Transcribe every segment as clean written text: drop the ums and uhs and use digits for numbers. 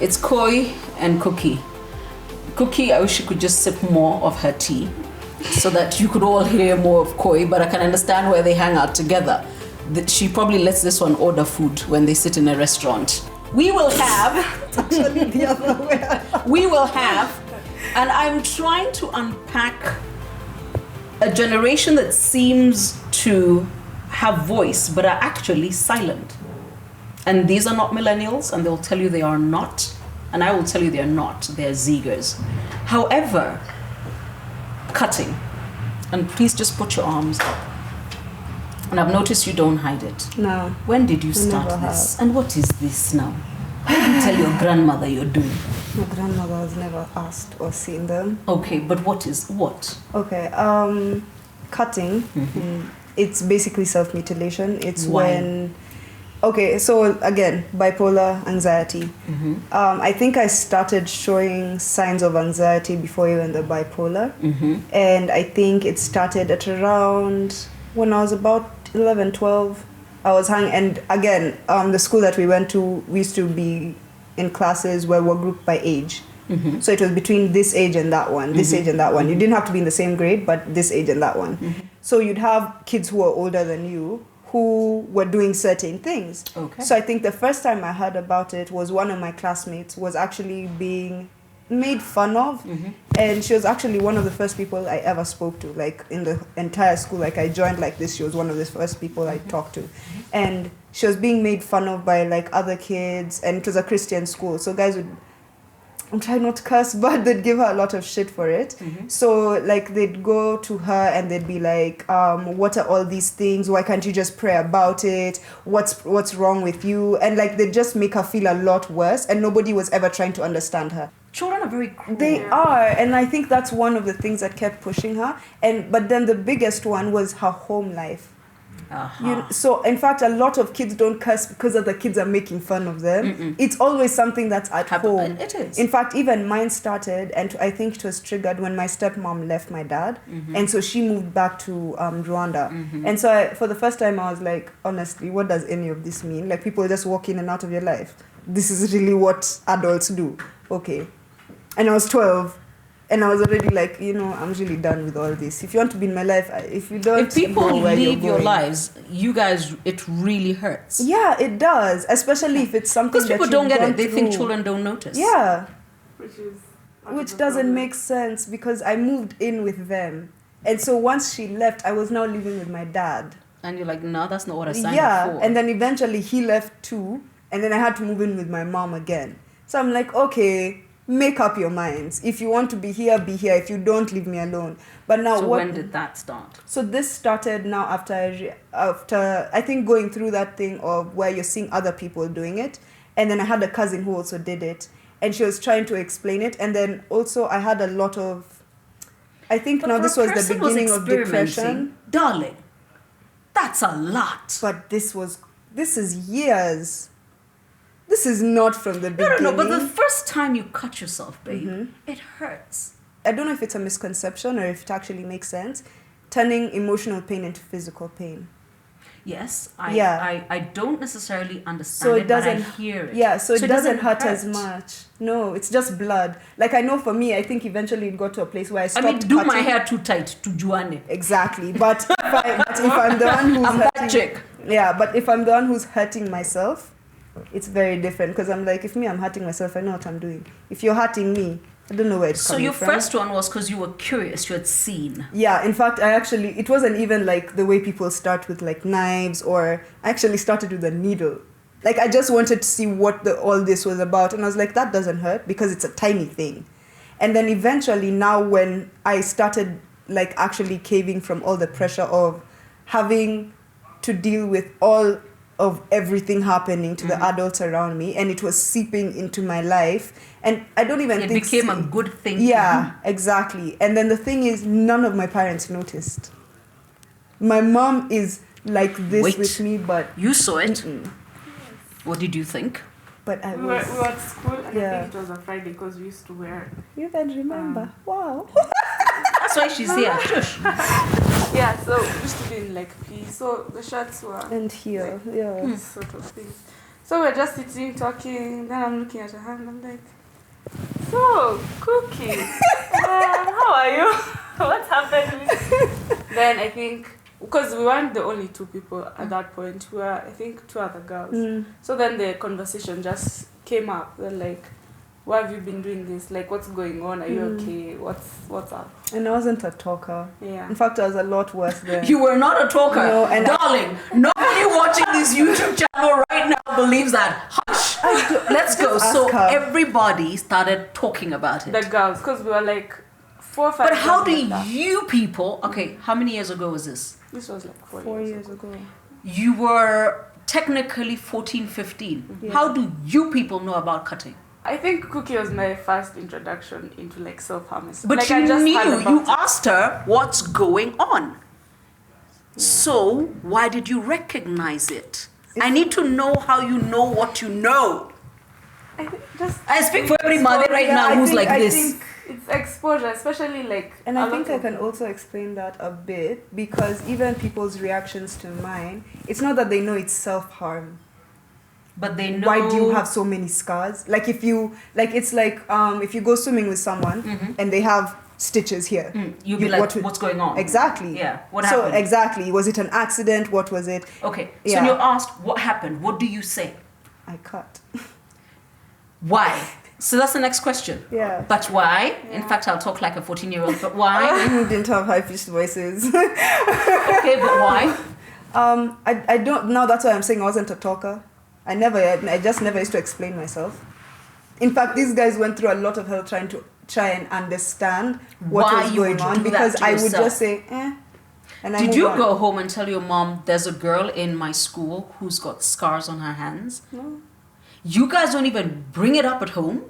It's Koi and Cookie. Cookie, I wish she could just sip more of her tea so that you could all hear more of Koi, but I can understand where they hang out together. She probably lets this one order food when they sit in a restaurant. We will have... It's actually the other way. We will have, and I'm trying to unpack a generation that seems to have voice but are actually silent. And these are not millennials, and they'll tell you they are not. And I will tell you they're not. They're Zegers. However, cutting. And please just put your arms up. And I've noticed you don't hide it. No. When did you start this? And what is this now? How do you tell your grandmother you're doing? My grandmother has never asked or seen them. Okay, but what? Okay, cutting. It's basically self-mutilation. It's Why? when... Okay, so again, bipolar, anxiety. I think I started showing signs of anxiety before even the bipolar. And I think it started at around when I was about 11, 12. I was hanging, and again, the school that we went to, we used to be in classes where we're grouped by age. So it was between this age and that one, this age and that one. You didn't have to be in the same grade, but this age and that one. So you'd have kids who were older than you, who were doing certain things. Okay. So I think the first time I heard about it was one of my classmates was actually being made fun of. And she was actually one of the first people I ever spoke to, like in the entire school. Like I joined like this, she was one of the first people I talked to. And she was being made fun of by like other kids, and it was a Christian school. So guys would, I'm trying not to curse, but they'd give her a lot of shit for it. So like they'd go to her and they'd be like, what are all these things? Why can't you just pray about it? What's wrong with you? And like they'd just make her feel a lot worse, and nobody was ever trying to understand her. Children are very cruel. They are, and I think that's one of the things that kept pushing her. But then the biggest one was her home life. So in fact, a lot of kids don't curse because other kids are making fun of them. It's always something that's at home. It is. In fact, even mine started, and I think it was triggered when my stepmom left my dad, and so she moved back to Rwanda. And so for the first time I was like, honestly, what does any of this mean? Like people just walk in and out of your life. This is really what adults do. Okay. And I was 12. And I was already like, I'm really done with all this. If you want to be in my life, if you don't... If people leave your lives, you guys, it really hurts. Yeah, it does. Especially if it's something that because people don't get it. They think children don't notice. Yeah. Which doesn't make sense, because I moved in with them. And so once she left, I was now living with my dad. And you're like, no, that's not what I signed up for. Yeah, and then eventually he left too. And then I had to move in with my mom again. So I'm like, okay... Make up your minds. If you want to be here, be here. If you don't, leave me alone. But now, so when did that start? So this started now after I think going through that thing of where you're seeing other people doing it, and then I had a cousin who also did it, and she was trying to explain it, and then also I had a lot of. I think but now this was the beginning of depression. Darling, that's a lot. But this is years. This is not from the beginning. No, but the first time you cut yourself, babe, it hurts. I don't know if it's a misconception or if it actually makes sense. Turning emotional pain into physical pain. Yes, I don't necessarily understand so it doesn't, but I hear it. Yeah, so it doesn't hurt as much. No, it's just blood. Like I know for me, I think eventually it got to a place where I stopped do my hair too tight to Juane. Exactly, but if I'm the one who's I'm hurting, that chick. Yeah, but if I'm the one who's hurting myself, it's very different, because I'm like, if I'm hurting myself, I know what I'm doing. If you're hurting me, I don't know where it's coming from. So your first one was because you were curious, you had seen. Yeah, in fact, it wasn't even like the way people start with like knives, or I actually started with a needle. Like I just wanted to see what all this was about, and I was like, that doesn't hurt because it's a tiny thing. And then eventually now when I started like actually caving from all the pressure of having to deal with all of everything happening to the adults around me, and it was seeping into my life, and I don't even think it became a good thing. Yeah, exactly. And then the thing is, none of my parents noticed. My mom is like this with me, but you saw it. What did you think? But we were at school, and I think it was a Friday because we used to wear. You can remember? Wow. That's why she's here. Shush. Yeah, so we used to be in like P. So the shirts were and here, like, sort of things. So we're just sitting, talking. Then I'm looking at her hand. I'm like, so, Cookie, how are you? What's happening? Then I think, because we weren't the only two people at that point. We were, I think, two other girls. So then the conversation just came up. They're like, why have you been doing this? Like, what's going on? Are you okay? What's up? And I wasn't a talker. Yeah. In fact, I was a lot worse than... You were not a talker. No, and darling. Nobody watching this YouTube channel right now believes that. Hush. Let's go. So her. everybody started talking about it. The girls, because we were like 4 or 5. But how do like that. you people... Okay, how many years ago was this? This was like 4 years ago. You were technically 14, 15. Yeah. How do you people know about cutting? I think Cookie was my first introduction into like self-harm. But like, you I just knew, heard about you it. asked her what's going on. So why did you recognize it? I need to know how you know what you know. I think just I speak for every mother right Yeah, now I who's think- like I this. think- it's exposure, especially like. And a I lot think I of can also explain that a bit, because even people's reactions to mine, it's not that they know it's self-harm. But they know. Why do you have so many scars? Like if you, like it's like if you go swimming with someone and they have stitches here. You'll be you- like, what would- what's going on? Exactly. Yeah. What So happened? exactly, was it an accident? What was it? Okay. So Yeah. when you're asked what happened, what do you say? I cut. Why? So that's the next question. Yeah. But why? In Yeah. fact, I'll talk like a 14-year-old. But why? We didn't have high-pitched voices. Okay, but why? I don't, now that's why I'm saying I wasn't a talker. I just never used to explain myself. In fact, these guys went through a lot of hell trying and understand what Why was you going would on, do that because to I would yourself. just say, and I Did move you on. go home and tell your mom there's a girl in my school who's got scars on her hands? No. You guys don't even bring it up at home?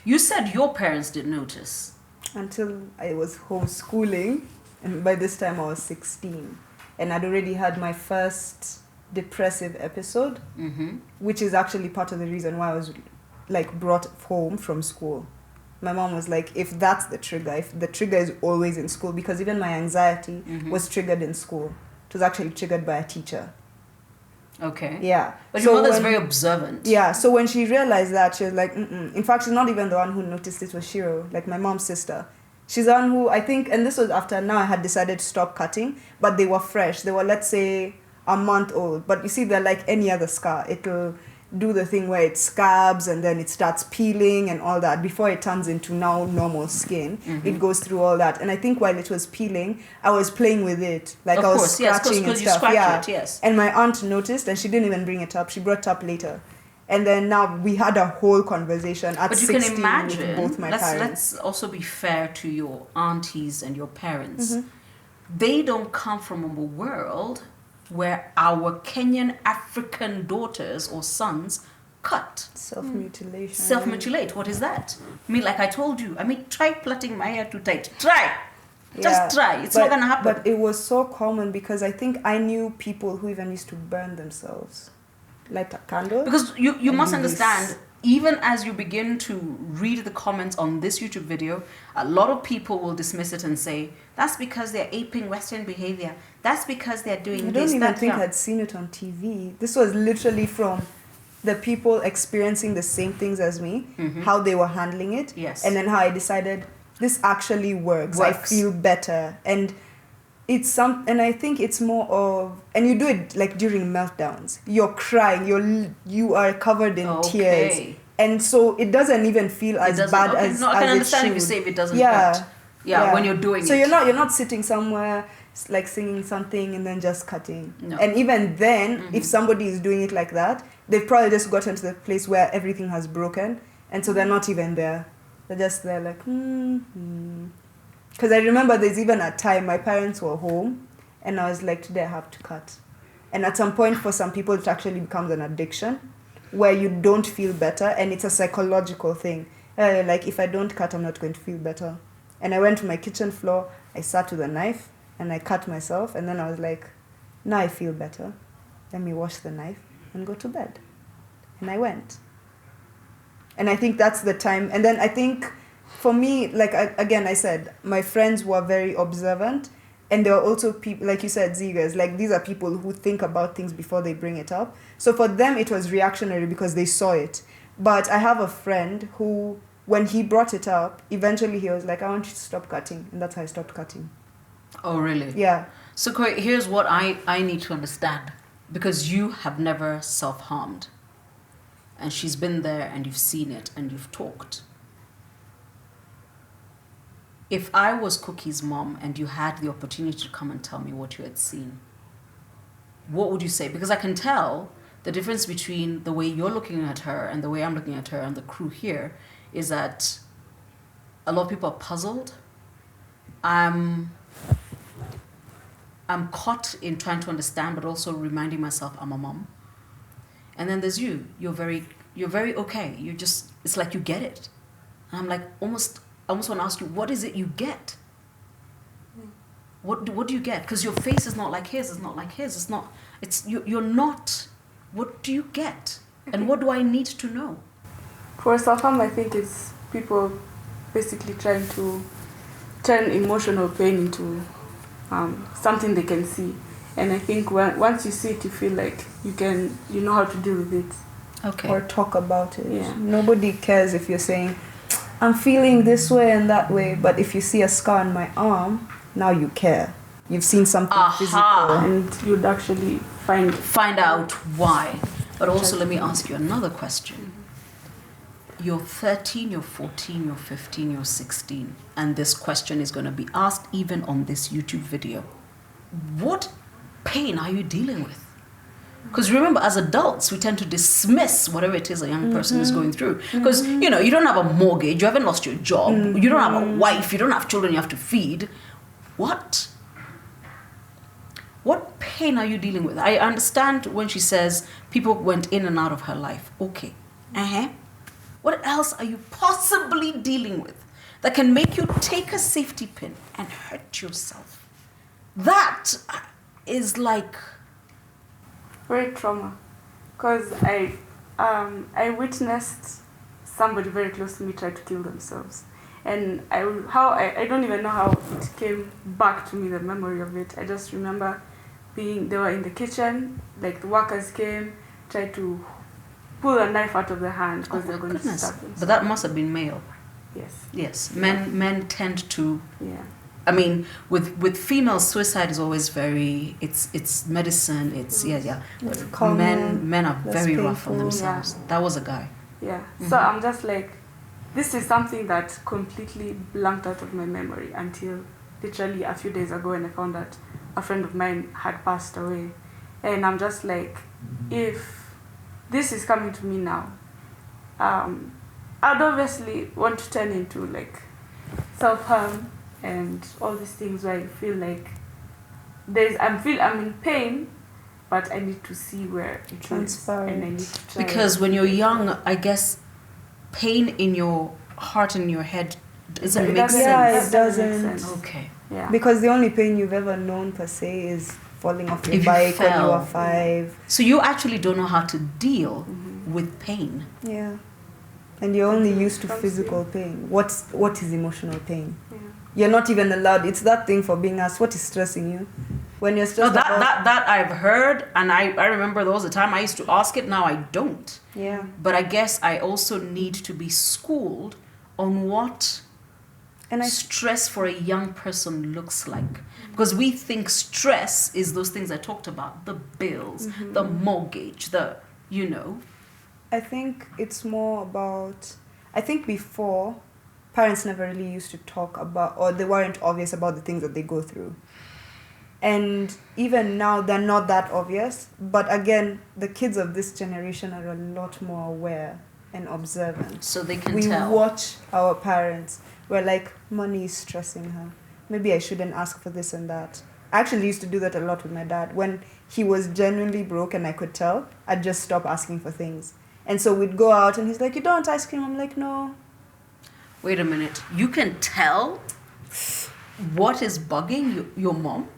You said your parents didn't notice. Until I was homeschooling, and by this time I was 16, and I'd already had my first depressive episode, which is actually part of the reason why I was like brought home from school. My mom was like, if that's the trigger, if the trigger is always in school, because even my anxiety was triggered in school. It was actually triggered by a teacher. Okay. Yeah. But So your mother's when- very observant. Yeah, so when she realized that, she was like, mm-mm. In fact, she's not even the one who noticed it, was Shiro, like my mom's sister. She's the one who, I think, and this was after now I had decided to stop cutting, but they were fresh. They were, let's say, a month old. But you see, they're like any other scar. It'll do the thing where it scabs and then it starts peeling and all that. Before it turns into now normal skin, it goes through all that. And I think while it was peeling, I was playing with it. Like Of I was course, yes, scratching because and you stuff. scratch Yeah. it, yes. And my aunt noticed and she didn't even bring it up. She brought it up later. And then now we had a whole conversation at But you 16 can imagine, with both my parents. let's also be fair to your aunties and your parents. They don't come from a world where our Kenyan African daughters or sons cut. Self-mutilation. Self-mutilate. What is that? I mean, like I told you, try plaiting my hair too tight. Try. Just try. It's not going to happen. But it was so common because I think I knew people who even used to burn themselves. Light a candle. Because you must do this. understand, even as you begin to read the comments on this YouTube video, a lot of people will dismiss it and say, that's because they're aping Western behavior. That's because they're doing I this. don't even that, think yeah. I'd seen it on TV. This was literally from the people experiencing the same things as me, how they were handling it, Yes. and then how I decided this actually works. I Works. feel better, and and I think it's more of, and you do it like during meltdowns. You're crying, you are covered in tears, Okay. and so it doesn't even feel It as doesn't- bad okay, as no, I can as understand it if you should. say if it doesn't Yeah. hurt. Yeah, when you're doing So it. you're not sitting somewhere like singing something and then just cutting. No. And even then, if somebody is doing it like that, they've probably just gotten to the place where everything has broken, and so they're not even there. They're just there like, Because I remember there's even a time my parents were home, and I was like, today I have to cut. And at some point, for some people, it actually becomes an addiction, where you don't feel better, and it's a psychological thing. Like, if I don't cut, I'm not going to feel better. And I went to my kitchen floor, I sat with a knife, and I cut myself, and then I was like, now I feel better. Let me wash the knife and go to bed. And I went. And I think that's the time. And then I think, for me, like, I said, my friends were very observant, And there are also people, like you said, ziggers. Like, these are people who think about things before they bring it up. So for them, it was reactionary because they saw it. But I have a friend who, when he brought it up, eventually he was like, I want you to stop cutting. And that's how I stopped cutting. Oh, really? Yeah. So, Koi, here's what I need to understand. Because you have never self-harmed. And she's been there and you've seen it and you've talked. If I was Cookie's mom and you had the opportunity to come and tell me what you had seen, what would you say? Because I can tell the difference between the way you're looking at her and the way I'm looking at her and the crew here is that a lot of people are puzzled. I'm caught in trying to understand, but also reminding myself I'm a mom. And then there's you. You're very okay. It's like you get it. And I'm like, I almost want to ask you, what is it you get? What do you get? Because your face is not like his. It's not like his. You're not. What do you get? And what do I need to know? For self-harm, I think it's people basically trying to turn emotional pain into something they can see. And I think once you see it, you feel like you know how to deal with it. Okay. Or talk about it. Yeah. Nobody cares if you're saying, I'm feeling this way and that way. But if you see a scar on my arm, now you care. You've seen something physical. And you'd actually find out why. But also, let me ask you another question. You're 13, you're 14, you're 15, you're 16. And this question is going to be asked even on this YouTube video. What pain are you dealing with? Because remember, as adults, we tend to dismiss whatever it is a young person is going through. Because, you don't have a mortgage, you haven't lost your job, you don't have a wife, you don't have children you have to feed. What pain are you dealing with? I understand when she says people went in and out of her life. Okay. What else are you possibly dealing with that can make you take a safety pin and hurt yourself? That is like... very trauma, because I witnessed somebody very close to me try to kill themselves, and I don't even know how it came back to me, the memory of it. I just remember they were in the kitchen, like the workers came, tried to pull a knife out of their hand because they were going to stab themselves. But that must have been male. Yes. Men tend to. Yeah. I mean, with females, suicide is always very. It's medicine. It's But men are very rough on themselves. Yeah. That was a guy. Yeah. So I'm just like, this is something that completely blanked out of my memory until literally a few days ago when I found that a friend of mine had passed away, and I'm just like, if this is coming to me now, I'd obviously want to turn into like self-harm and all these things where I feel like I'm in pain, but I need to see where it is, and I need to try. Because when you're young, I guess pain in your heart and your head doesn't make sense. Yeah, it doesn't. Okay. Yeah. Because the only pain you've ever known per se is falling off your bike when you were 5. So you actually don't know how to deal with pain. Yeah. And you're only used to physical pain. What is emotional pain? Yeah. You're not even allowed. It's that thing for being asked, what is stressing you? When you're stressed that I've heard, and I remember there was a time I used to ask it, now I don't. Yeah. But I guess I also need to be schooled on what stress for a young person looks like. Because we think stress is those things I talked about, the bills, the mortgage, I think it's more about, I think before, parents never really used to talk about, or they weren't obvious about the things that they go through. And even now, they're not that obvious. But again, the kids of this generation are a lot more aware and observant. So they can we tell. We watch our parents. We're like, money is stressing her. Maybe I shouldn't ask for this and that. I actually used to do that a lot with my dad. When he was genuinely broke and I could tell, I'd just stop asking for things. And so we'd go out and he's like, you don't want ice cream? I'm like, no. Wait a minute. You can tell what is bugging your mom?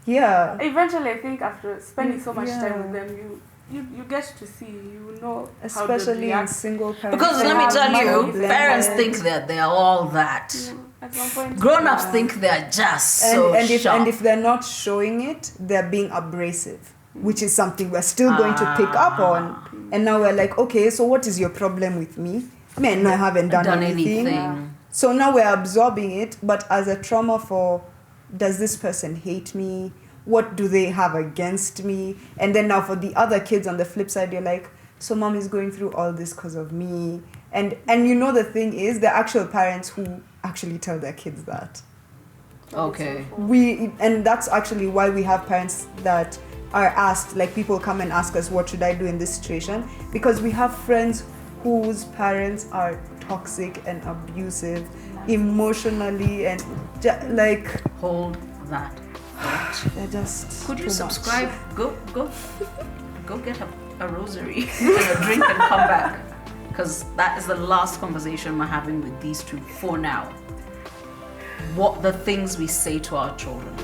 Yeah. Eventually, I think after spending so much time with them, you get to see, you know, how Especially they in react. single parents. Because they let me have tell you, money parents blended. think that they are all that. At one point, Grown-ups think they're just so and sharp. if they're not showing it, they're being abrasive, which is something we're still going to pick up on. And now we're like, okay, so what is your problem with me? Man, I haven't done anything. So now we're absorbing it, but as a trauma for, does this person hate me? What do they have against me? And then now for the other kids on the flip side, you're like, so mom is going through all this because of me. And you know, the thing is, the actual parents who actually tell their kids that. Okay. And that's actually why we have parents that are asked, like people come and ask us, what should I do in this situation? Because we have friends whose parents are toxic and abusive emotionally, and like Hold that. they're just Could you too subscribe? Go get a rosary and a drink and come back. Because that is the last conversation we're having with these two for now. What the things we say to our children.